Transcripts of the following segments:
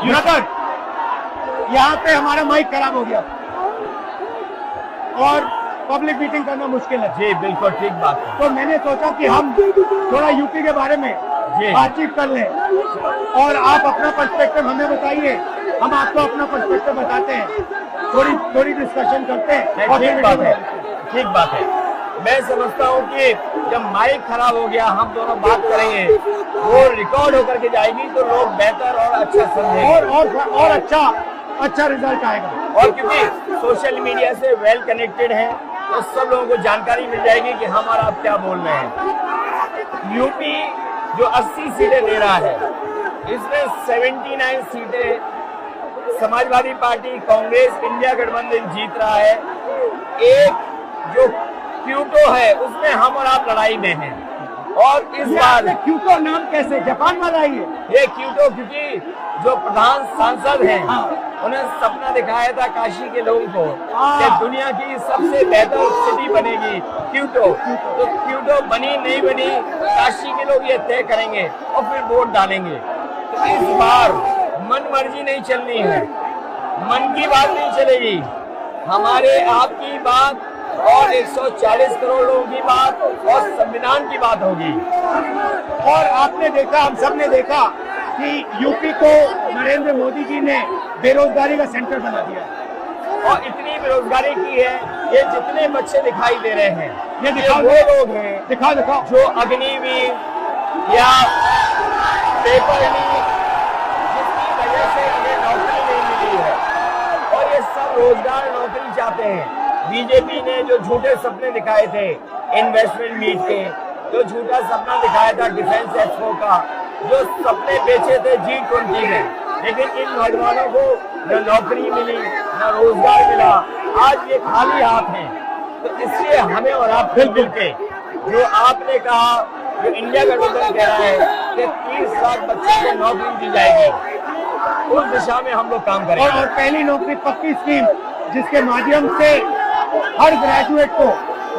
Brother, यहाँ पे हमारा माइक खराब हो गया और पब्लिक मीटिंग करना मुश्किल है। जी बिल्कुल ठीक बात है। तो मैंने सोचा कि हम थोड़ा यूपी के बारे में बातचीत कर लें और आप अपना पर्सपेक्टिव हमें बताइए, हम आपको अपना पर्सपेक्टिव बताते हैं, थोड़ी डिस्कशन करते हैं। और ठीक बात है, ठीक बात है। मैं समझता हूँ कि जब माइक खराब हो गया, हम दोनों बात करेंगे, वो रिकॉर्ड होकर के जाएगी तो लोग बेहतर और अच्छा समझेंगे और अच्छा रिजल्ट आएगा। और क्योंकि सोशल मीडिया से वेल कनेक्टेड है तो सब लोगों को जानकारी मिल जाएगी कि हम और आप क्या बोल रहे हैं। यूपी जो 80 सीटें ले रहा है, इसमें 79 सीटें समाजवादी पार्टी, कांग्रेस, इंडिया गठबंधन जीत रहा है। एक जो क्यूटो है उसमें हम और आप लड़ाई में हैं। और इस बार क्यूटो नाम कैसे जापान वाला ही है ये क्यूटो, क्योंकि जो प्रधान सांसद हैं उन्हें सपना दिखाया था काशी के लोगों को कि दुनिया की सबसे बेहतर सिटी बनेगी क्यूटो। तो क्यूटो बनी नहीं बनी, काशी के लोग ये तय करेंगे और फिर वोट डालेंगे। तो इस बार मन मर्जी नहीं चलनी है, मन की बात नहीं चलेगी, हमारे आपकी बात और 140 करोड़ लोगों की बात और संविधान की बात होगी। और आपने देखा, हम सब ने देखा कि यूपी को नरेंद्र मोदी जी ने बेरोजगारी का सेंटर बना दिया और इतनी बेरोजगारी की है। ये जितने बच्चे दिखाई दे रहे हैं, ये वो लोग हैं दिखाओ जो अग्निवीर या पेपर लीक, जिसकी वजह से उन्हें नौकरी नहीं मिली है और ये सब रोजगार नौकरी चाहते हैं। बीजेपी ने जो झूठे सपने दिखाए थे इन्वेस्टमेंट मीट के, जो झूठा सपना दिखाया था डिफेंस एक्सपो का, जो सपने बेचे थे G20 में, लेकिन इन नौजवानों को न नौकरी मिली न रोजगार मिला, आज ये खाली हाथ हैं। तो इसलिए हमें और आप मिल के, जो आपने कहा, जो इंडिया गठबंधन कह रहा है कि 30 लाख बच्चों को नौकरी दी जाएगी, उस दिशा में हम लोग काम करेंगे। और पहली नौकरी पक्की स्कीम, जिसके माध्यम से हर ग्रेजुएट को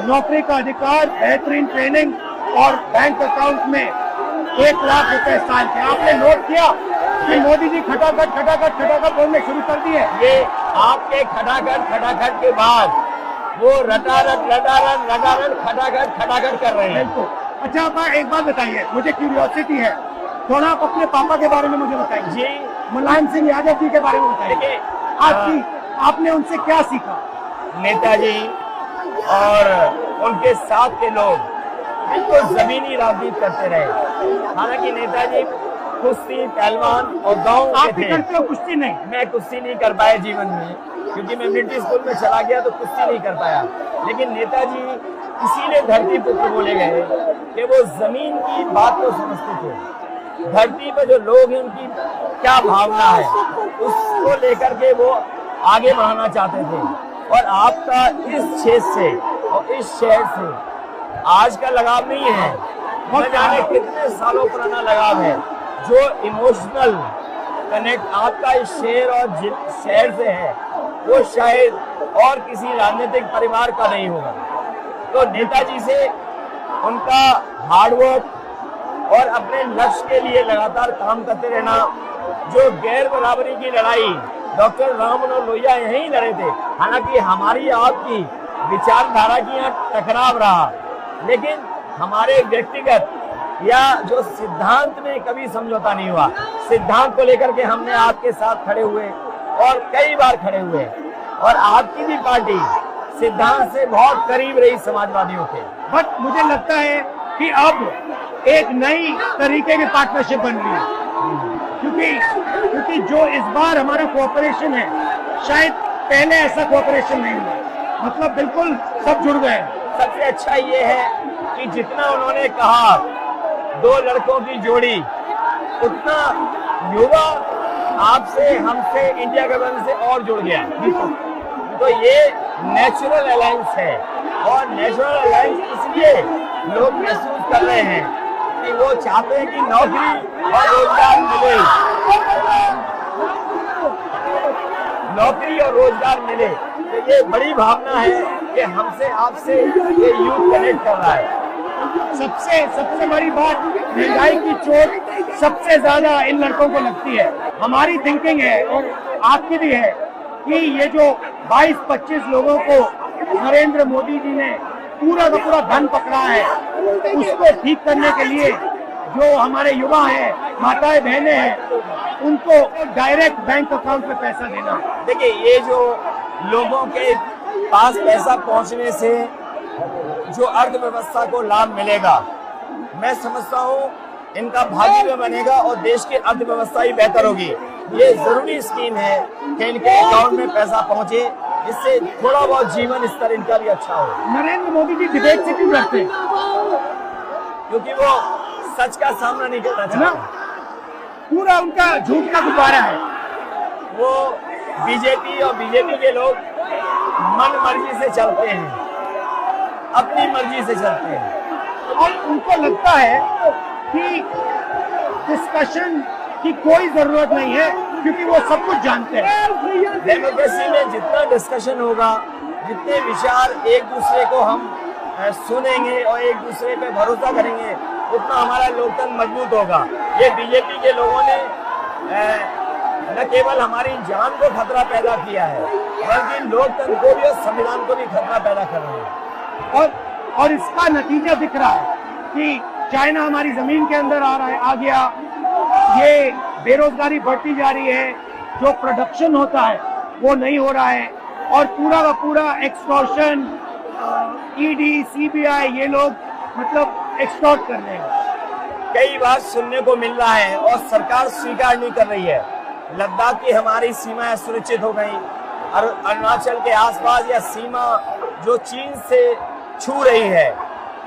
नौकरी का अधिकार, बेहतरीन ट्रेनिंग और बैंक अकाउंट में 1 लाख रुपए साल के। आपने नोट किया कि मोदी जी खटाखट बोलने शुरू कर दिए। ये आपके खटाखट के बाद वो रटारट खटाखट कर रहे हैं। अच्छा, आप एक बात बताइए, मुझे क्यूरियोसिटी है, थोड़ा आप अपने पापा के बारे में मुझे बताइए जी। मुलायम सिंह यादव जी के बारे में बताइए। आपने उनसे क्या सीखा? नेताजी और उनके साथ के लोग बिल्कुल जमीनी राजनीति करते रहे। हालांकि नेताजी कुश्ती, पहलवान और गाँव के थे। करते हो कुश्ती? नहीं, मैं कुश्ती नहीं कर पाया जीवन में, क्योंकि मैं मिलिट्री स्कूल में चला गया तो कुश्ती नहीं कर पाया। लेकिन नेताजी इसीलिए धरती पुत्र बोले गए कि वो जमीन की बात को समझते थे। धरती पर जो लोग हैं उनकी क्या भावना है, उसको लेकर के वो आगे बढ़ाना चाहते थे। और आपका इस क्षेत्र से और इस शहर से आज का लगाव नहीं है, न जाने कितने सालों पुराना लगाव है। जो इमोशनल कनेक्ट आपका इस शहर और शहर से है, वो शायद और किसी राजनीतिक परिवार का नहीं होगा। तो नेताजी से उनका हार्डवर्क और अपने लक्ष्य के लिए लगातार काम करते रहना, जो गैर बराबरी की लड़ाई डॉक्टर राम मनोहर लोहिया यहीं लड़े थे। हालांकि हमारी आपकी विचारधारा की यहाँ टकराव रहा, लेकिन हमारे व्यक्तिगत या जो सिद्धांत में कभी समझौता नहीं हुआ। सिद्धांत को लेकर के हमने आपके साथ खड़े हुए और कई बार खड़े हुए, और आपकी भी पार्टी सिद्धांत से बहुत करीब रही समाजवादियों के। बट मुझे लगता है कि अब एक नई तरीके की पार्टनरशिप बन रही है, क्योंकि जो इस बार हमारा कोऑपरेशन है, शायद पहले ऐसा कोऑपरेशन नहीं हुआ। मतलब बिल्कुल सब जुड़ गए। सबसे अच्छा ये है कि जितना उन्होंने कहा 2 लड़कों की जोड़ी, उतना युवा आपसे, हमसे, इंडिया गठबंधन से और जुड़ गया। तो ये नेचुरल अलायंस है, और नेचुरल अलायंस इसलिए लोग महसूस कर रहे हैं कि वो चाहते हैं कि नौकरी और रोजगार मिले, नौकरी और रोजगार मिले। तो ये बड़ी भावना है कि हमसे आपसे ये यूथ कनेक्ट कर रहा है। सबसे बड़ी बात, महंगाई की चोट सबसे ज्यादा इन लड़कों को लगती है। हमारी थिंकिंग है और आपकी भी है कि ये जो 22-25 लोगों को नरेंद्र मोदी जी ने पूरा का पूरा धन पकड़ा है, उसको ठीक करने के लिए जो हमारे युवा हैं, माताएं बहनें हैं, उनको डायरेक्ट बैंक अकाउंट में पैसा देना। देखिए, ये जो लोगों के पास पैसा पहुंचने से जो अर्थव्यवस्था को लाभ मिलेगा, मैं समझता हूँ इनका भाग्य भी बनेगा और देश की अर्थव्यवस्था ही बेहतर होगी। ये जरूरी स्कीम है कि इनके अकाउंट में पैसा पहुंचे, इससे थोड़ा बहुत जीवन स्तर इनका भी अच्छा हो। नरेंद्र मोदी जी डिबेट से क्यों डरते हैं? क्योंकि वो सच का सामना नहीं करना चाहते। पूरा उनका झूठ का गुब्बारा है। वो बीजेपी और बीजेपी के लोग मन मर्जी से चलते हैं, अपनी मर्जी से चलते हैं और उनको लगता है कि डिस्कशन की कोई जरूरत नहीं है क्योंकि वो सब कुछ जानते हैं। डेमोक्रेसी में जितना डिस्कशन होगा, जितने विचार एक दूसरे को हम सुनेंगे और एक दूसरे पे भरोसा करेंगे, उतना हमारा लोकतंत्र मजबूत होगा। ये बीजेपी के लोगों ने न केवल हमारी जान को खतरा पैदा किया है, बल्कि लोकतंत्र को भी और संविधान को भी खतरा पैदा कर रहे हैं। और इसका नतीजा दिख रहा है कि चाइना हमारी जमीन के अंदर आ गया, ये बेरोजगारी बढ़ती जा रही है, जो प्रोडक्शन होता है वो नहीं हो रहा है, और पूरा का पूरा एक्सटॉर्शन, ईडी, सीबीआई, ये लोग मतलब एक्सटॉर्ट कर रहे हैं। कई बार सुनने को मिल रहा है और सरकार स्वीकार नहीं कर रही है, लद्दाख की हमारी सीमाएं सुरक्षित हो गई, अरुणाचल के आसपास या सीमा जो चीन से छू रही है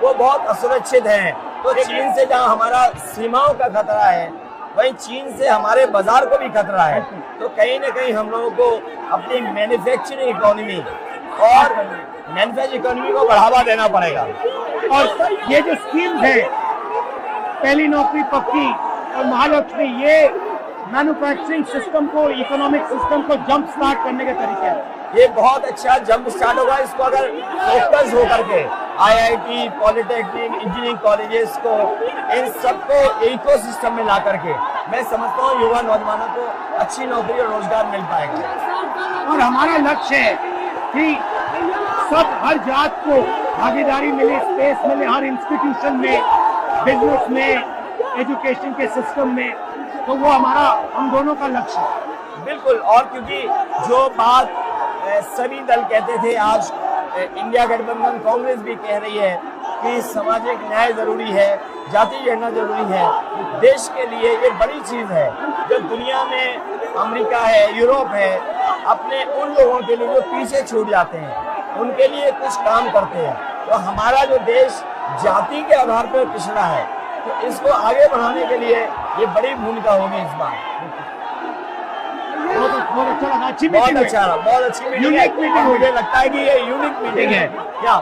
वो बहुत असुरक्षित है। तो चीन से जहां हमारा सीमाओं का खतरा है, वहीं चीन से हमारे बाजार को भी खतरा है। तो कहीं ना कहीं हम लोगों को अपनी मैन्युफैक्चरिंग इकोनॉमी और मैन्युफैक्चरिंग इकोनॉमी को बढ़ावा देना पड़ेगा। और ये जो स्कीम्स है, पहली नौकरी पक्की और महालक्ष्मी, ये मैन्युफैक्चरिंग सिस्टम को, इकोनॉमिक सिस्टम को जंप स्टार्ट करने के तरीके हैं। ये बहुत अच्छा जंप स्टार्ट होगा। इसको अगर फोकस होकर के आईआईटी, पॉलिटेक्निक, इंजीनियरिंग कॉलेजेस को, इन सबको इकोसिस्टम में ला करके मैं समझता हूँ युवा नौजवानों को अच्छी नौकरी और रोजगार मिल पाएगा। और हमारा लक्ष्य है कि सब, हर जात को भागीदारी मिले, स्पेस मिले, हर इंस्टीट्यूशन में, बिजनेस में, एजुकेशन के सिस्टम में। तो वो हमारा, हम दोनों का लक्ष्य है। बिल्कुल। और क्योंकि जो बात सभी दल कहते थे, आज इंडिया गठबंधन कांग्रेस भी कह रही है कि सामाजिक न्याय जरूरी है, जाति गणना जरूरी है। देश के लिए ये बड़ी चीज है। जो दुनिया में अमेरिका है, यूरोप है, अपने उन लोगों के लिए जो पीछे छूट जाते हैं, उनके लिए कुछ काम करते हैं। तो हमारा जो देश जाति के आधार पर पिछड़ा है, तो इसको आगे बढ़ाने के लिए ये बड़ी भूमिका होगी इस बार। बहुत अच्छा लगा, अच्छी बहुत अच्छी मीटिंग है। मुझे लगता है कि ये यूनिक मीटिंग है क्या?